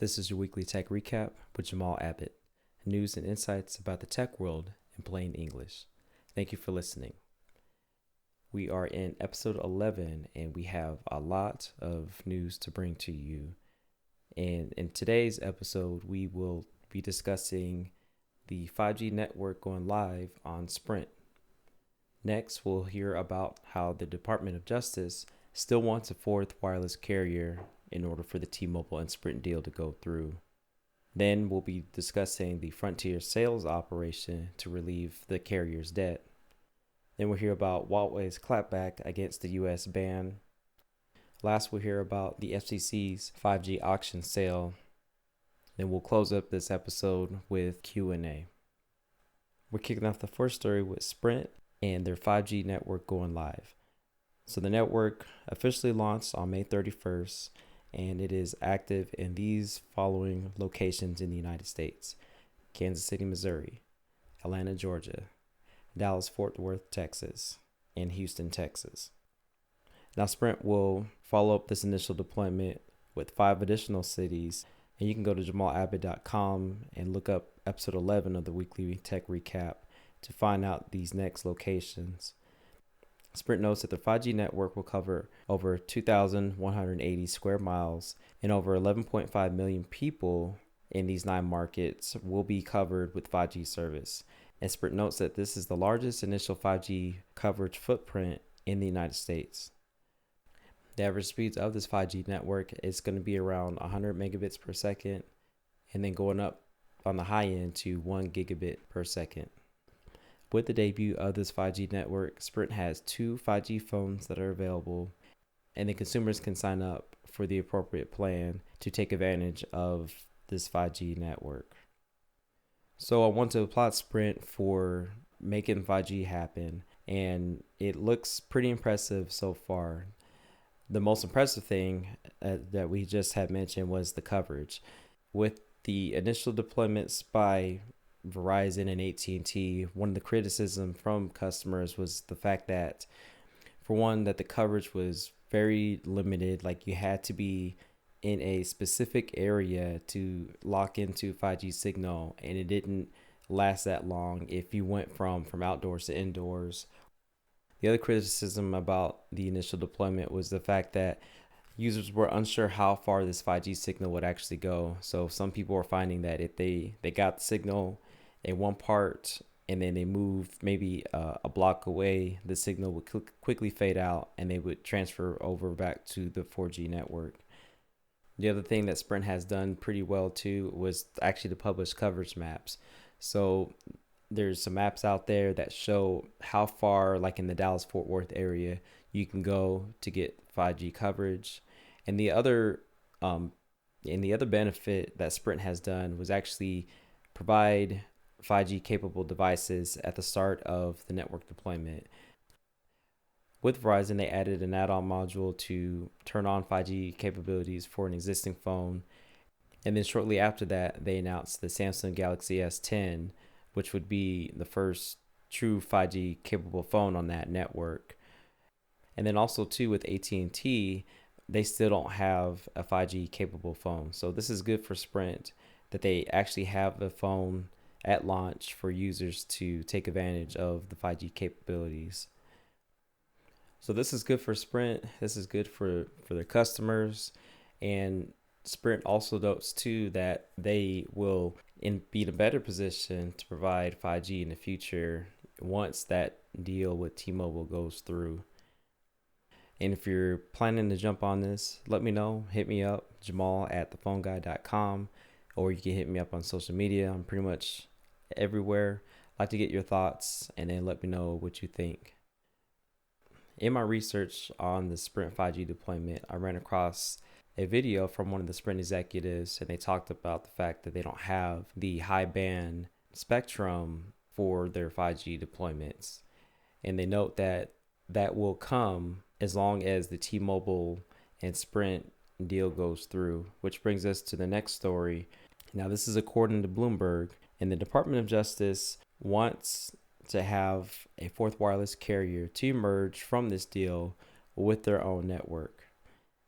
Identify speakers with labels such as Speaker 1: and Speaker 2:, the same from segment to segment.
Speaker 1: This is your weekly tech recap with Jamal Abbott. News and insights about the tech world in plain English. Thank you for listening. We are in episode 11 and we have a lot of news to bring to you. And in today's episode, we will be discussing the 5G network going live on Sprint. Next, we'll hear about how the Department of Justice still wants a fourth wireless carrier in order for the T-Mobile and Sprint deal to go through. Then we'll be discussing the Frontier sales operation to relieve the carrier's debt. Then we'll hear about Huawei's clapback against the U.S. ban. Last, we'll hear about the FCC's 5G auction sale. Then we'll close up this episode with Q&A. We're kicking off the first story with Sprint and their 5G network going live. So the network officially launched on May 31st, and it is active in these following locations in the United States: Kansas City, Missouri, Atlanta, Georgia, Dallas-Fort Worth, Texas, and Houston, Texas. Now Sprint will follow up this initial deployment with 5 additional cities, and you can go to jamalabbott.com and look up episode 11 of the weekly tech recap to find out these next locations. Sprint notes that the 5G network will cover over 2,180 square miles, and over 11.5 million people in these 9 markets will be covered with 5G service. And Sprint notes that this is the largest initial 5G coverage footprint in the United States. The average speeds of this 5G network is going to be around 100 megabits per second, and then going up on the high end to 1 gigabit per second. With the debut of this 5G network, Sprint has 2 5G phones that are available, and the consumers can sign up for the appropriate plan to take advantage of this 5G network. So I want to applaud Sprint for making 5G happen, and it looks pretty impressive so far. The most impressive thing that we just had mentioned was the coverage. With the initial deployments by Verizon and AT&T, one of the criticism from customers was the fact that, for one, that the coverage was very limited. Like, you had to be in a specific area to lock into 5G signal, and it didn't last that long if you went from outdoors to indoors. The other criticism about the initial deployment was the fact that users were unsure how far this 5G signal would actually go. So some people were finding that if they got the signal in one part and then they moved maybe a block away, the signal would quickly fade out and they would transfer over back to the 4G network. The other thing that Sprint has done pretty well too was actually to publish coverage maps. So there's some maps out there that show how far, like in the Dallas-Fort Worth area, you can go to get 5G coverage. And the other benefit that Sprint has done was actually provide 5G capable devices at the start of the network deployment. With Verizon, they added an add-on module to turn on 5G capabilities for an existing phone. And then shortly after that, they announced the Samsung Galaxy S10, which would be the first true 5G capable phone on that network. And then also too, with AT&T, they still don't have a 5G capable phone. So this is good for Sprint that they actually have a phone at launch for users to take advantage of the 5G capabilities. So this is good for Sprint. This is good for their customers. And Sprint also notes too that they will be in a better position to provide 5G in the future once that deal with T-Mobile goes through. And if you're planning to jump on this, let me know. Hit me up, jamal@thephoneguy.com, or you can hit me up on social media. I'm pretty much everywhere. I'd like to get your thoughts and then let me know what you think. In my research on the Sprint 5G deployment, I ran across a video from one of the Sprint executives, and they talked about the fact that they don't have the high band spectrum for their 5G deployments. And they note that that will come as long as the T-Mobile and Sprint deal goes through, which brings us to the next story. Now, this is according to Bloomberg, and the Department of Justice wants to have a fourth wireless carrier to emerge from this deal with their own network.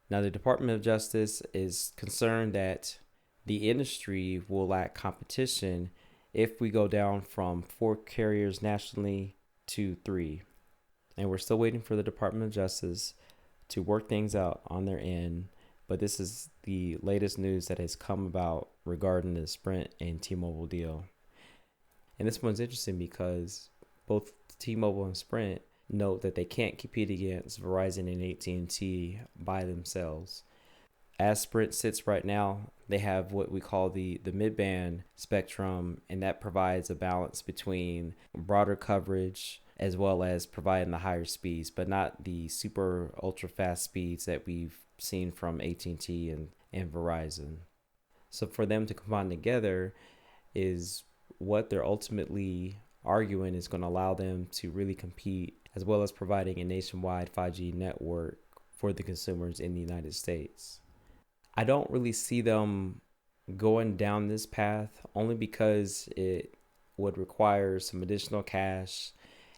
Speaker 1: Now, the Department of Justice is concerned that the industry will lack competition if we go down from 4 carriers nationally to 3. And we're still waiting for the Department of Justice to work things out on their end. But this is the latest news that has come about regarding the Sprint and T-Mobile deal. And this one's interesting because both T-Mobile and Sprint note that they can't compete against Verizon and AT&T by themselves. As Sprint sits right now, they have what we call the mid-band spectrum, and that provides a balance between broader coverage as well as providing the higher speeds, but not the super ultra fast speeds that we've seen from AT&T and Verizon. So for them to combine together is what they're ultimately arguing is going to allow them to really compete, as well as providing a nationwide 5G network for the consumers in the United States. I don't really see them going down this path only because it would require some additional cash,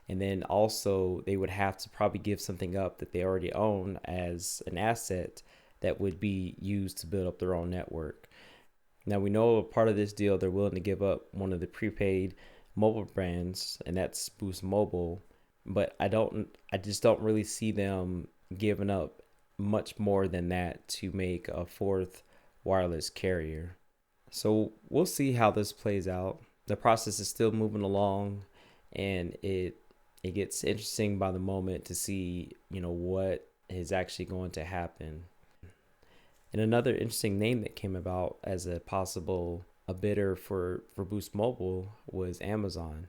Speaker 1: and then also they would have to probably give something up that they already own as an asset that would be used to build up their own network. Now we know a part of this deal they're willing to give up one of the prepaid mobile brands, and that's Boost Mobile, but I just don't really see them giving up much more than that to make a 4th wireless carrier. So we'll see how this plays out. The process is still moving along, and it gets interesting by the moment to see, what is actually going to happen. And another interesting name that came about as a bidder for Boost Mobile was Amazon.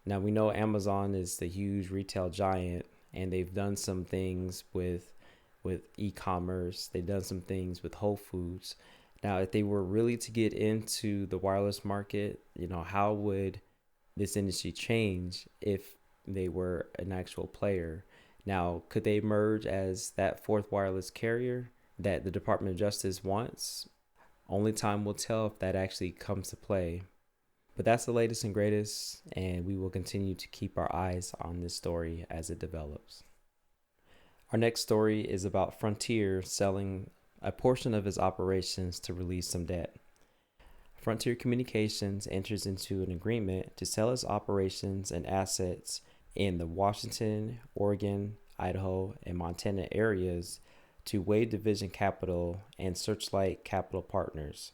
Speaker 1: Now we know Amazon is the huge retail giant, and they've done some things with e-commerce. They've done some things with Whole Foods. Now, if they were really to get into the wireless market, how would this industry change if they were an actual player? Now, could they emerge as that 4th wireless carrier that the Department of Justice wants? Only time will tell if that actually comes to play. But that's the latest and greatest, and we will continue to keep our eyes on this story as it develops. Our next story is about Frontier selling a portion of its operations to release some debt. Frontier Communications enters into an agreement to sell its operations and assets in the Washington, Oregon, Idaho, and Montana areas to Wade Division Capital and Searchlight Capital Partners.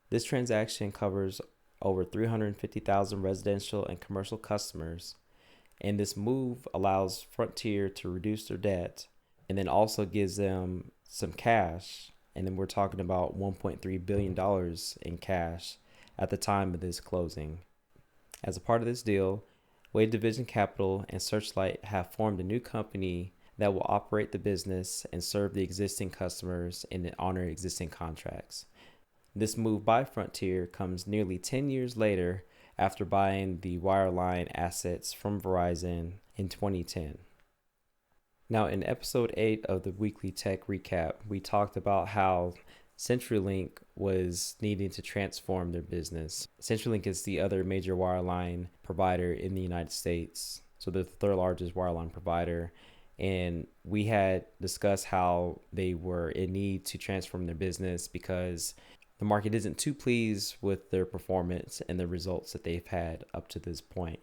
Speaker 1: This transaction covers over 350,000 residential and commercial customers, and this move allows Frontier to reduce their debt and then also gives them some cash. And then we're talking about $1.3 billion in cash at the time of this closing. As a part of this deal, Wade Division Capital and Searchlight have formed a new company that will operate the business and serve the existing customers and honor existing contracts. This move by Frontier comes nearly 10 years later after buying the wireline assets from Verizon in 2010. Now, in episode 8 of the weekly tech recap, we talked about how CenturyLink was needing to transform their business. CenturyLink is the other major wireline provider in the United States. So they're the 3rd largest wireline provider. And we had discussed how they were in need to transform their business because the market isn't too pleased with their performance and the results that they've had up to this point.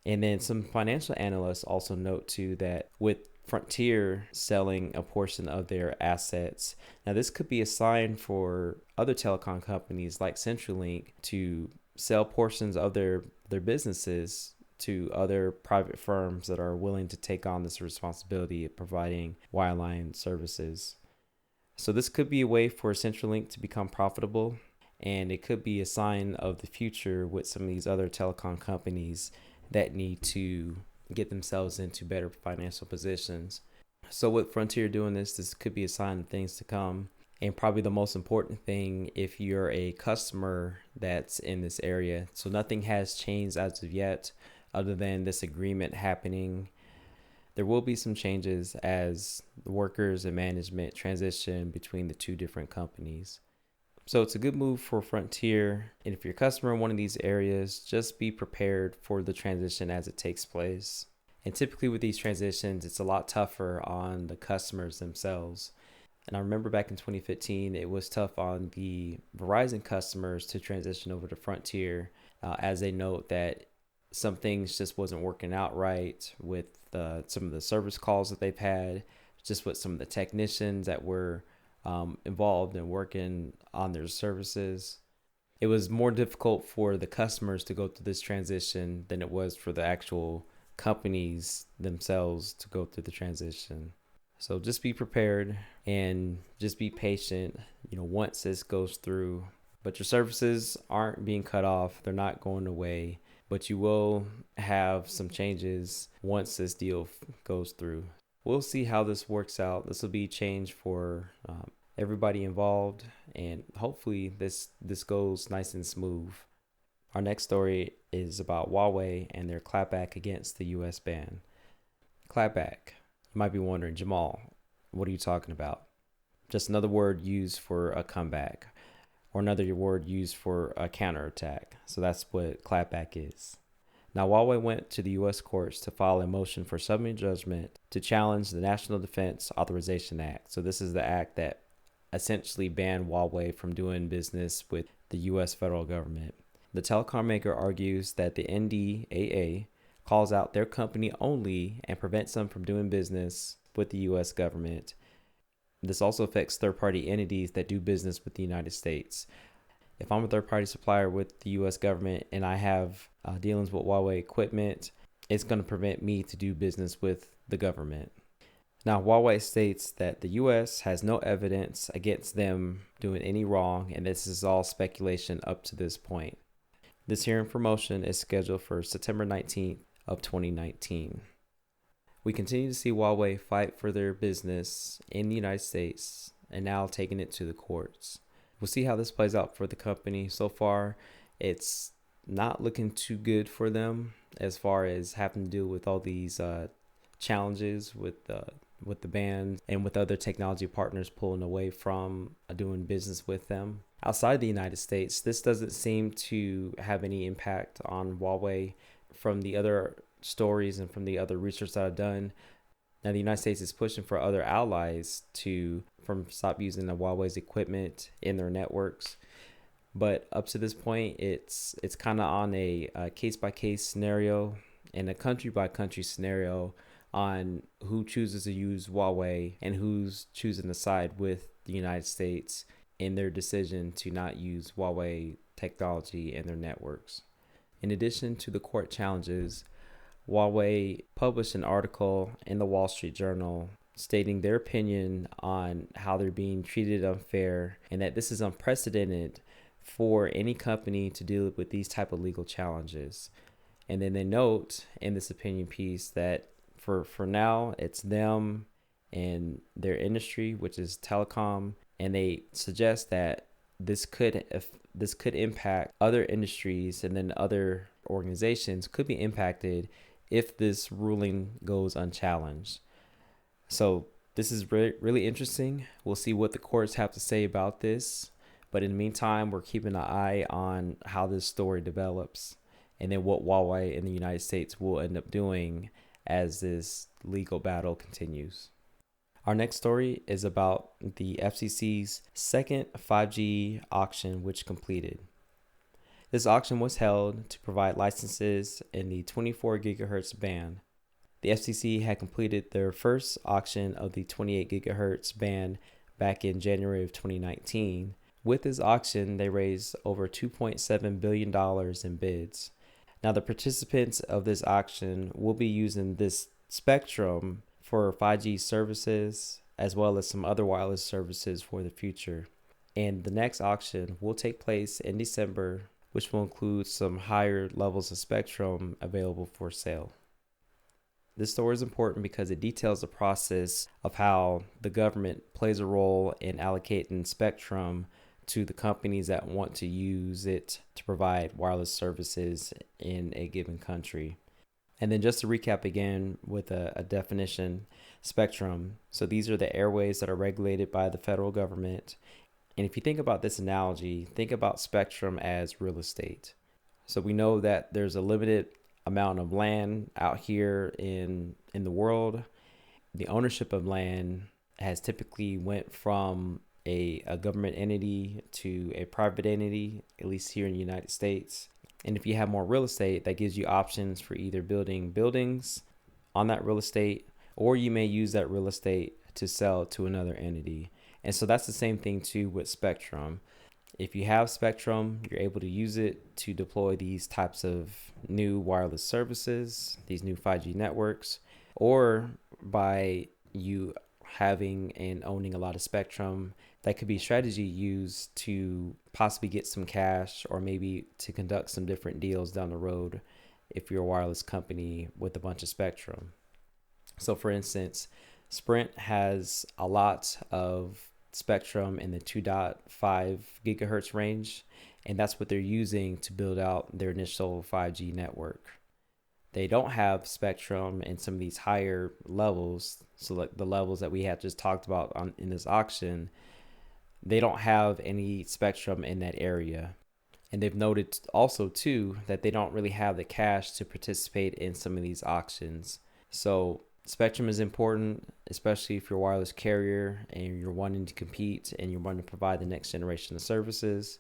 Speaker 1: And then some financial analysts also note too that with Frontier selling a portion of their assets, now this could be a sign for other telecom companies like CenturyLink to sell portions of their businesses to other private firms that are willing to take on this responsibility of providing wireline services. So this could be a way for CenturyLink to become profitable, and it could be a sign of the future with some of these other telecom companies that need to get themselves into better financial positions. So with Frontier doing this could be a sign of things to come. And probably the most important thing if you're a customer that's in this area. So nothing has changed as of yet other than this agreement happening. There will be some changes as the workers and management transition between the 2 different companies. So it's a good move for Frontier. And if you're a customer in one of these areas, just be prepared for the transition as it takes place. And typically with these transitions, it's a lot tougher on the customers themselves. And I remember back in 2015, it was tough on the Verizon customers to transition over to Frontier, as they note that some things just wasn't working out right with some of the service calls that they've had, just with some of the technicians that were involved in working on their services. It was more difficult for the customers to go through this transition than it was for the actual companies themselves to go through the transition. So just be prepared and just be patient, once this goes through. But your services aren't being cut off. They're not going away. But you will have some changes once this deal goes through. We'll see how this works out. This will be change for everybody involved, and hopefully this goes nice and smooth. Our next story is about Huawei and their clapback against the U.S. ban. Clapback. You might be wondering, Jamal, what are you talking about? Just another word used for a comeback, or another word used for a counterattack. So that's what clapback is. Now, Huawei went to the U.S. courts to file a motion for summary judgment to challenge the National Defense Authorization Act. So this is the act that essentially banned Huawei from doing business with the U.S. federal government. The telecom maker argues that the NDAA calls out their company only and prevents them from doing business with the U.S. government. This also affects third-party entities that do business with the United States. If I'm a third-party supplier with the U.S. government and I have dealings with Huawei equipment, it's going to prevent me to do business with the government. Now, Huawei states that the U.S. has no evidence against them doing any wrong, and this is all speculation up to this point. This hearing for motion is scheduled for September 19th of 2019. We continue to see Huawei fight for their business in the United States and now taking it to the courts. We'll see how this plays out for the company. So far, it's not looking too good for them as far as having to deal with all these challenges with the ban and with other technology partners pulling away from doing business with them. Outside the United States, this doesn't seem to have any impact on Huawei. From the other stories and from the other research that I've done, now the United States is pushing for other allies to stop using the Huawei's equipment in their networks. But up to this point, it's kind of on a case-by-case scenario and a country-by-country scenario on who chooses to use Huawei and who's choosing to side with the United States in their decision to not use Huawei technology in their networks. In addition to the court challenges, Huawei published an article in the Wall Street Journal stating their opinion on how they're being treated unfair and that this is unprecedented for any company to deal with these type of legal challenges. And then they note in this opinion piece that for now, it's them and their industry, which is telecom, and they suggest that this could impact other industries, and then other organizations could be impacted if this ruling goes unchallenged. So this is really interesting. We'll see what the courts have to say about this. But in the meantime, we're keeping an eye on how this story develops and then what Huawei in the United States will end up doing as this legal battle continues. Our next story is about the FCC's second 5G auction, which completed. This auction was held to provide licenses in the 24 gigahertz band. The FCC had completed their first auction of the 28 gigahertz band back in January of 2019. With this auction, they raised over $2.7 billion in bids. Now, the participants of this auction will be using this spectrum for 5G services, as well as some other wireless services for the future. And the next auction will take place in December, which will include some higher levels of spectrum available for sale. This story is important because it details the process of how the government plays a role in allocating spectrum to the companies that want to use it to provide wireless services in a given country. And then just to recap again with a definition, spectrum. So these are the airways that are regulated by the federal government. And if you think about this analogy, think about spectrum as real estate. So we know that there's a limited amount of land out here in the world. The ownership of land has typically went from a government entity to a private entity, at least here in the United States. And if you have more real estate, that gives you options for either building buildings on that real estate, or you may use that real estate to sell to another entity. And so that's the same thing too with Spectrum. If you have Spectrum, you're able to use it to deploy these types of new wireless services, these new 5G networks, or by you having and owning a lot of Spectrum, that could be a strategy used to possibly get some cash or maybe to conduct some different deals down the road if you're a wireless company with a bunch of Spectrum. So for instance, Sprint has a lot of Spectrum in the 2.5 gigahertz range, and that's what they're using to build out their initial 5G network. They don't have Spectrum in some of these higher levels, so like the levels that we had just talked about in this auction. They don't have any Spectrum in that area. And they've noted also too that they don't really have the cash to participate in some of these auctions. So Spectrum is important, especially if you're a wireless carrier and you're wanting to compete and you're wanting to provide the next generation of services.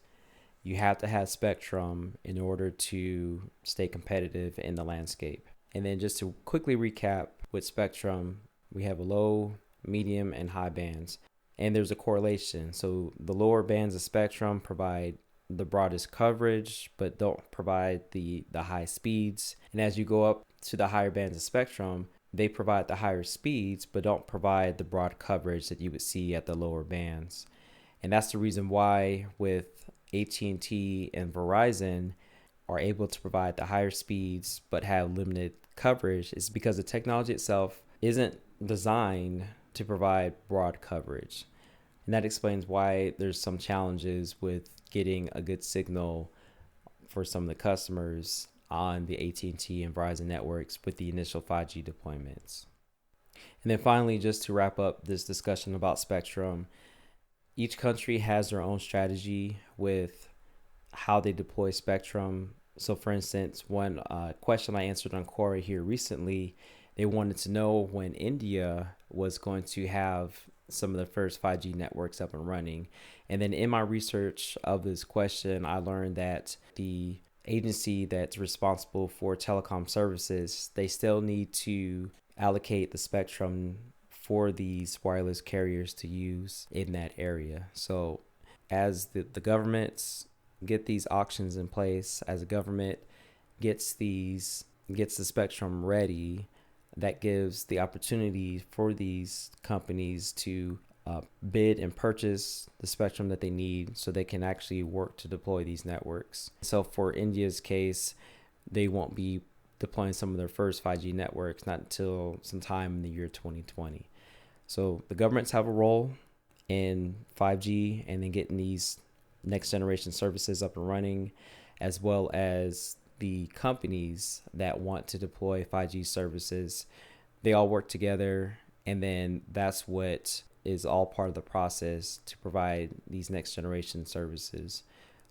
Speaker 1: You have to have Spectrum in order to stay competitive in the landscape. And then just to quickly recap with Spectrum, we have a low, medium, and high bands. And there's a correlation. So the lower bands of Spectrum provide the broadest coverage, but don't provide the high speeds. And as you go up to the higher bands of Spectrum, they provide the higher speeds, but don't provide the broad coverage that you would see at the lower bands. And that's the reason why with AT&T and Verizon are able to provide the higher speeds, but have limited coverage, is because the technology itself isn't designed to provide broad coverage. And that explains why there's some challenges with getting a good signal for some of the customers on the AT&T and Verizon networks with the initial 5G deployments. And then finally, just to wrap up this discussion about Spectrum, each country has their own strategy with how they deploy Spectrum. So for instance, one question I answered on Quora here recently, they wanted to know when India was going to have some of the first 5G networks up and running. And then in my research of this question, I learned that the agency that's responsible for telecom services, they still need to allocate the Spectrum for these wireless carriers to use in that area. So as the governments get these auctions in place, as the government gets the Spectrum ready, that gives the opportunity for these companies to bid and purchase the Spectrum that they need so they can actually work to deploy these networks. So for India's case, they won't be deploying some of their first 5G networks not until sometime in the year 2020. So the governments have a role in 5G and then getting these next generation services up and running, as well as the companies that want to deploy 5G services. They all work together, and then that's what is all part of the process to provide these next generation services.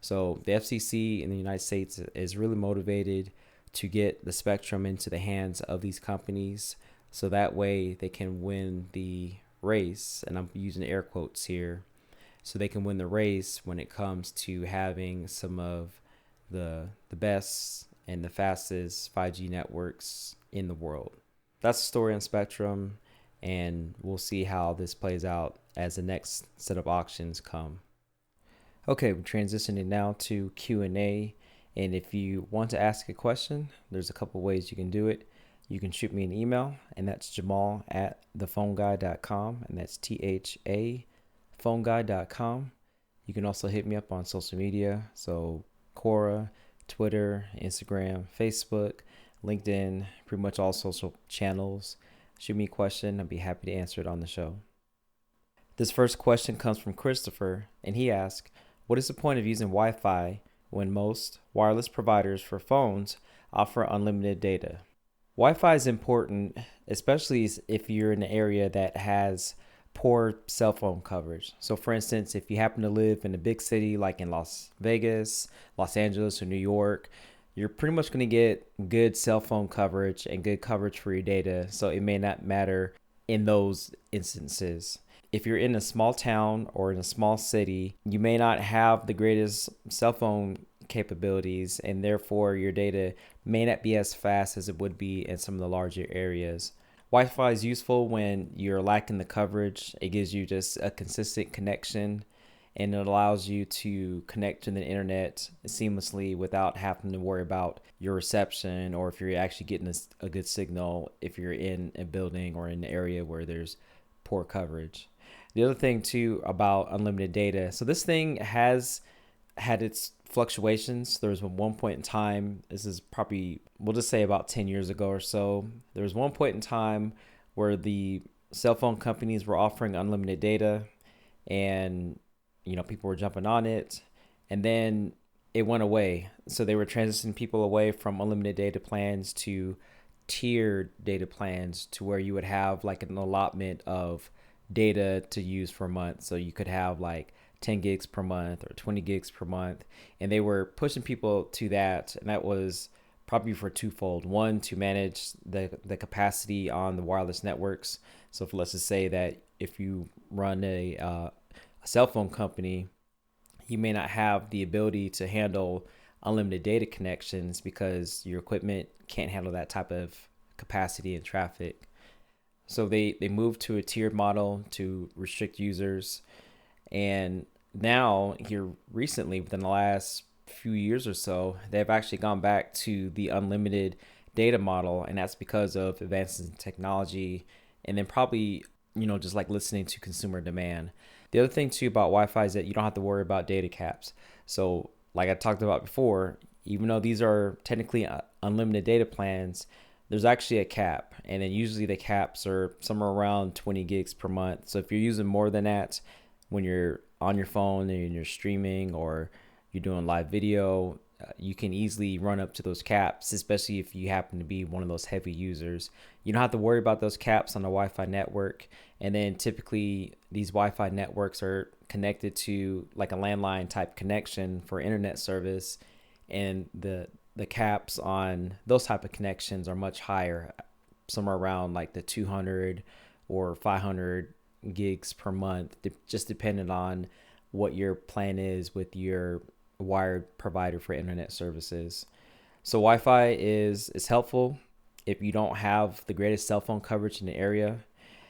Speaker 1: So the FCC in the United States is really motivated to get the Spectrum into the hands of these companies, so that way they can win the race, and I'm using air quotes here, so they can win the race when it comes to having some of the best and the fastest 5G networks in the world. That's the story on Spectrum, and we'll see how this plays out as the next set of auctions come. Okay, we're transitioning now to Q&A, and if you want to ask a question, there's a couple ways you can do it. You can shoot me an email, and that's jamal@thephoneguy.com, and that's THA phoneguy.com. You can also hit me up on social media, so Quora, Twitter, Instagram, Facebook, LinkedIn, pretty much all social channels. Shoot me a question. I'd be happy to answer it on the show. This first question comes from Christopher, and he asks, what is the point of using Wi-Fi when most wireless providers for phones offer unlimited data? Wi-Fi is important, especially if you're in an area that has poor cell phone coverage. So for instance, if you happen to live in a big city like in Las Vegas, Los Angeles, or New York, you're pretty much going to get good cell phone coverage and good coverage for your data. So it may not matter in those instances. if you're in a small town or in a small city, you may not have the greatest cell phone capabilities, and therefore your data may not be as fast as it would be in some of the larger areas. Wi-Fi is useful when you're lacking the coverage. It gives you just a consistent connection, and it allows you to connect to the internet seamlessly without having to worry about your reception, or if you're actually getting a good signal if you're in a building or in an area where there's poor coverage. The other thing too about unlimited data, so this thing has had its fluctuations. There was one point in time, this is probably, we'll just say about 10 years ago or so, there was one point in time where the cell phone companies were offering unlimited data, and people were jumping on it, and then it went away. So they were transitioning people away from unlimited data plans to tiered data plans, to where you would have like an allotment of data to use for a month. So you could have like 10 gigs per month or 20 gigs per month. And they were pushing people to that. And that was probably for twofold. One, to manage the capacity on the wireless networks. So let's just say that if you run a cell phone company, you may not have the ability to handle unlimited data connections because your equipment can't handle that type of capacity and traffic. So they moved to a tiered model to restrict users. And now here recently, within the last few years or so, they've actually gone back to the unlimited data model. And that's because of advances in technology, and then probably, just like listening to consumer demand. The other thing too about Wi-Fi is that you don't have to worry about data caps. So like I talked about before, even though these are technically unlimited data plans, there's actually a cap, and then usually the caps are somewhere around 20 gigs per month. So if you're using more than that when you're on your phone and you're streaming or you're doing live video, you can easily run up to those caps, especially if you happen to be one of those heavy users. You don't have to worry about those caps on the Wi-Fi network. And then typically these Wi-Fi networks are connected to like a landline type connection for internet service, and the caps on those type of connections are much higher, somewhere around like the 200 or 500 gigs per month, just depending on what your plan is with your wired provider for internet services. So Wi-Fi is helpful if you don't have the greatest cell phone coverage in the area.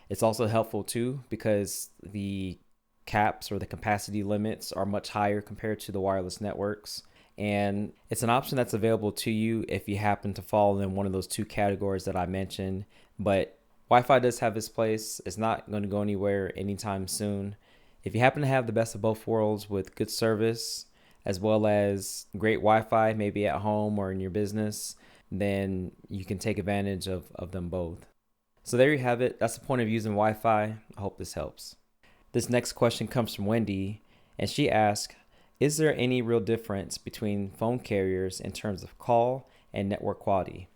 Speaker 1: It's also helpful too because the caps or the capacity limits are much higher compared to the wireless networks. And it's an option that's available to you if you happen to fall in one of those two categories that I mentioned. But Wi-Fi does have its place. It's not going to go anywhere anytime soon. If you happen to have the best of both worlds with good service as well as great Wi-Fi, maybe at home or in your business, then you can take advantage of them both. So there you have it. That's the point of using Wi-Fi. I hope this helps. This next question comes from Wendy, and she asks, is there any real difference between phone carriers in terms of call and network quality?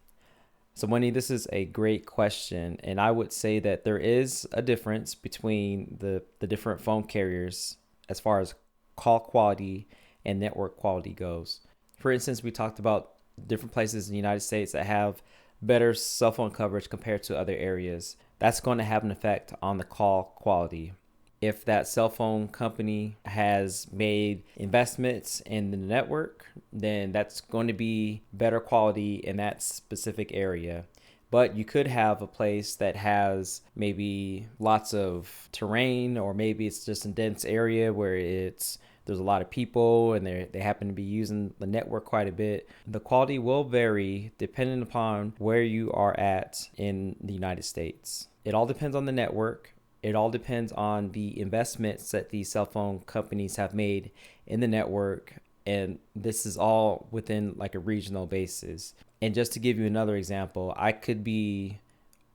Speaker 1: So Wendy, this is a great question, and I would say that there is a difference between the different phone carriers as far as call quality and network quality goes. For instance, we talked about different places in the United States that have better cell phone coverage compared to other areas. That's going to have an effect on the call quality. If that cell phone company has made investments in the network, then that's going to be better quality in that specific area. But you could have a place that has maybe lots of terrain, or maybe it's just a dense area where there's a lot of people and they happen to be using the network quite a bit. The quality will vary depending upon where you are at in the United States. It all depends on the network. It all depends on the investments that these cell phone companies have made in the network. And this is all within like a regional basis. And just to give you another example, I could be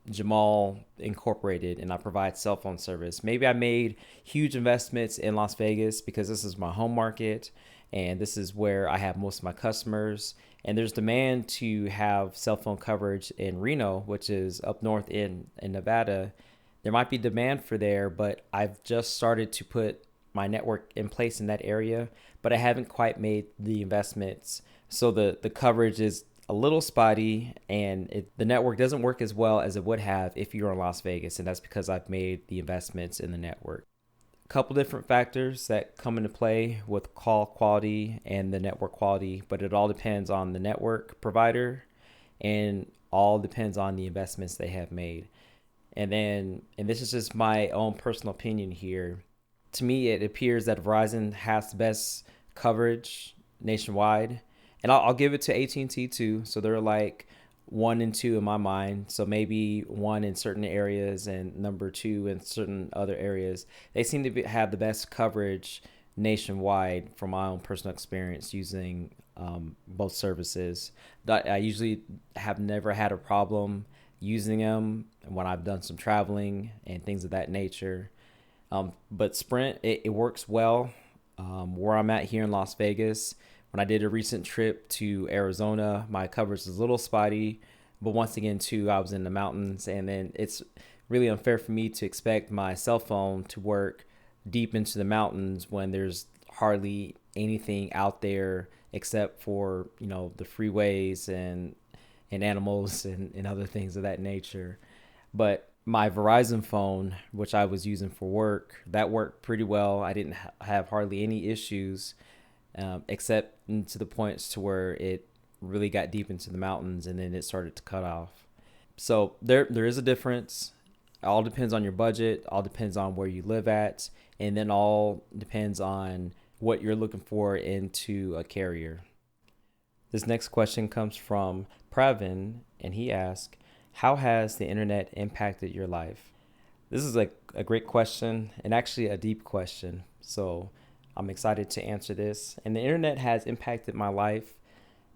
Speaker 1: Jamal Incorporated and I provide cell phone service. Maybe I made huge investments in Las Vegas because this is my home market and this is where I have most of my customers. And there's demand to have cell phone coverage in Reno, which is up north in Nevada. There might be demand for there, but I've just started to put my network in place in that area, but I haven't quite made the investments. So the coverage is a little spotty, and the network doesn't work as well as it would have if you were in Las Vegas, and that's because I've made the investments in the network. A couple different factors that come into play with call quality and the network quality, but it all depends on the network provider and all depends on the investments they have made. And this is just my own personal opinion here. To me, it appears that Verizon has the best coverage nationwide, and I'll give it to AT&T too. So they're like 1 and 2 in my mind. So maybe 1 in certain areas and number 2 in certain other areas. They seem to have the best coverage nationwide from my own personal experience using both services. I usually have never had a problem using them when I've done some traveling and things of that nature. But Sprint, it works well. Where I'm at here in Las Vegas, when I did a recent trip to Arizona, my coverage is a little spotty. But once again, too, I was in the mountains, and then it's really unfair for me to expect my cell phone to work deep into the mountains when there's hardly anything out there except for, the freeways and animals and other things of that nature. But my Verizon phone, which I was using for work, that worked pretty well. I didn't have hardly any issues, except to the points to where it really got deep into the mountains and then it started to cut off. So there is a difference. It all depends on your budget, all depends on where you live at, and then all depends on what you're looking for into a carrier. This next question comes from Pravin, and he asks, how has the internet impacted your life? This is a great question and actually a deep question. So I'm excited to answer this. And the internet has impacted my life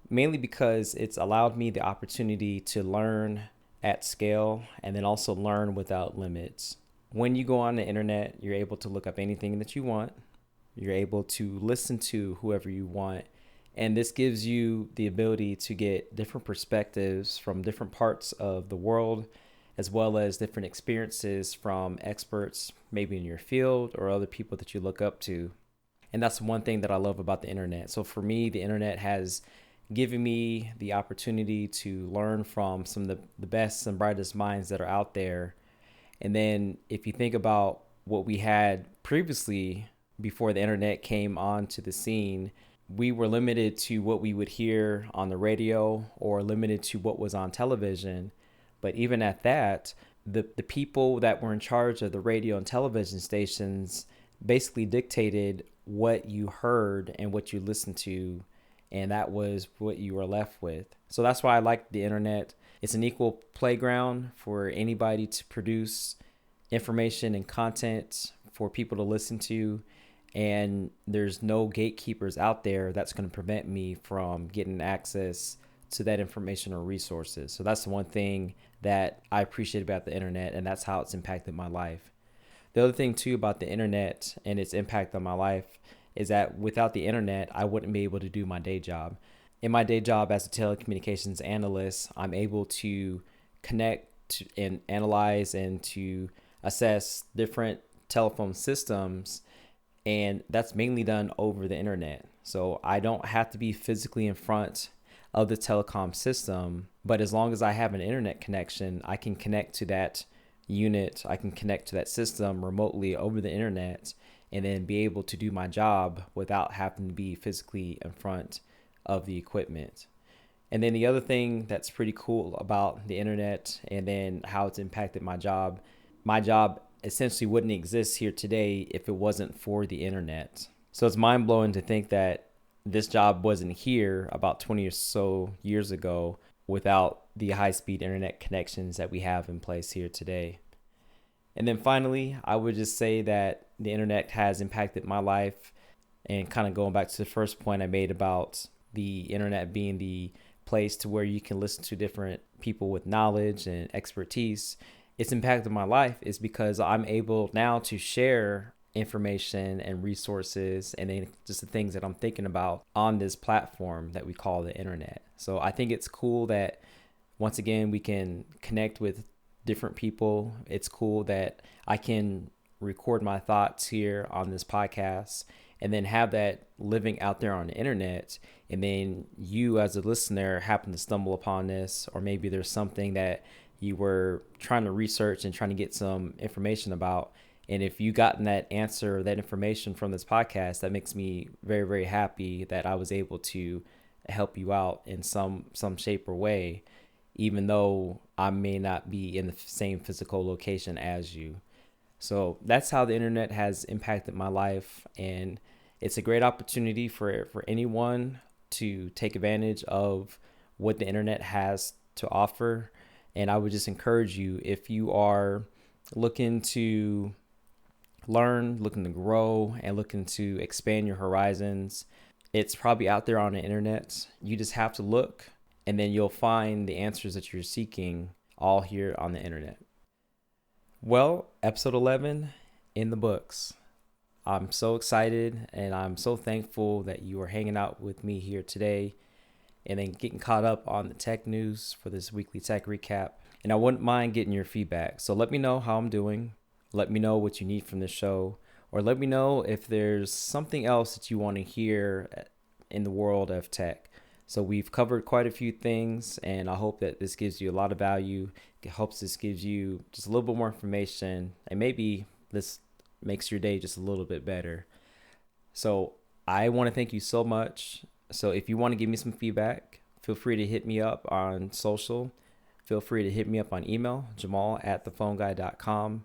Speaker 1: mainly because it's allowed me the opportunity to learn at scale and then also learn without limits. When you go on the internet, you're able to look up anything that you want. You're able to listen to whoever you want. And this gives you the ability to get different perspectives from different parts of the world, as well as different experiences from experts, maybe in your field or other people that you look up to. And that's one thing that I love about the internet. So for me, the internet has given me the opportunity to learn from some of the best and brightest minds that are out there. And then if you think about what we had previously before the internet came onto the scene, we were limited to what we would hear on the radio or limited to what was on television. But even at that, the people that were in charge of the radio and television stations basically dictated what you heard and what you listened to, and that was what you were left with. So that's why I like the internet. It's an equal playground for anybody to produce information and content for people to listen to. And there's no gatekeepers out there that's going to prevent me from getting access to that information or resources. So that's the one thing that I appreciate about the internet, and that's how it's impacted my life. The other thing too about the internet and its impact on my life is that without the internet, I wouldn't be able to do my day job. In my day job as a telecommunications analyst, I'm able to connect and analyze and to assess different telephone systems, and that's mainly done over the internet. So I don't have to be physically in front of the telecom system, but as long as I have an internet connection, I can connect to that unit, I can connect to that system remotely over the internet and then be able to do my job without having to be physically in front of the equipment. And then the other thing that's pretty cool about the internet and then how it's impacted my job essentially wouldn't exist here today if it wasn't for the internet. So it's mind-blowing to think that this job wasn't here about 20 or so years ago without the high-speed internet connections that we have in place here today. And then finally, I would just say that the internet has impacted my life, and kind of going back to the first point I made about the internet being the place to where you can listen to different people with knowledge and expertise. It's impacted my life is because I'm able now to share information and resources and then just the things that I'm thinking about on this platform that we call the internet. So I think it's cool that once again we can connect with different people. It's cool that I can record my thoughts here on this podcast and then have that living out there on the internet, and then you as a listener happen to stumble upon this, or maybe there's something that you were trying to research and trying to get some information about, and if you gotten that answer, that information from this podcast, that makes me very, very happy that I was able to help you out in some shape or way, even though I may not be in the same physical location as you. So that's how the internet has impacted my life, and it's a great opportunity for anyone to take advantage of what the internet has to offer. And I would just encourage you, if you are looking to learn, looking to grow, and looking to expand your horizons, it's probably out there on the internet. You just have to look, and then you'll find the answers that you're seeking all here on the internet. Well, episode 11 in the books. I'm so excited, and I'm so thankful that you are hanging out with me here today and then getting caught up on the tech news for this weekly tech recap. And I wouldn't mind getting your feedback. So let me know how I'm doing. Let me know what you need from the show, or let me know if there's something else that you want to hear in the world of tech. So we've covered quite a few things, and I hope that this gives you a lot of value. It helps this gives you just a little bit more information, and maybe this makes your day just a little bit better. So I want to thank you so much. So if you want to give me some feedback, feel free to hit me up on social. Feel free to hit me up on email, jamal@thephoneguy.com.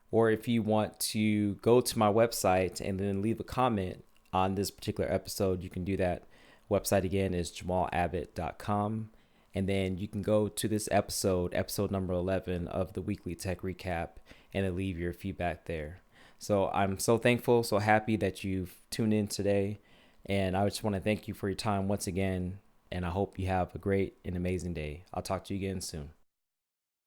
Speaker 1: Or if you want to go to my website and then leave a comment on this particular episode, you can do that. Website again is jamalabbott.com. And then you can go to this episode number 11 of the weekly tech recap, and then leave your feedback there. So I'm so thankful, so happy that you've tuned in today. And I just want to thank you for your time once again. And I hope you have a great and amazing day. I'll talk to you again soon.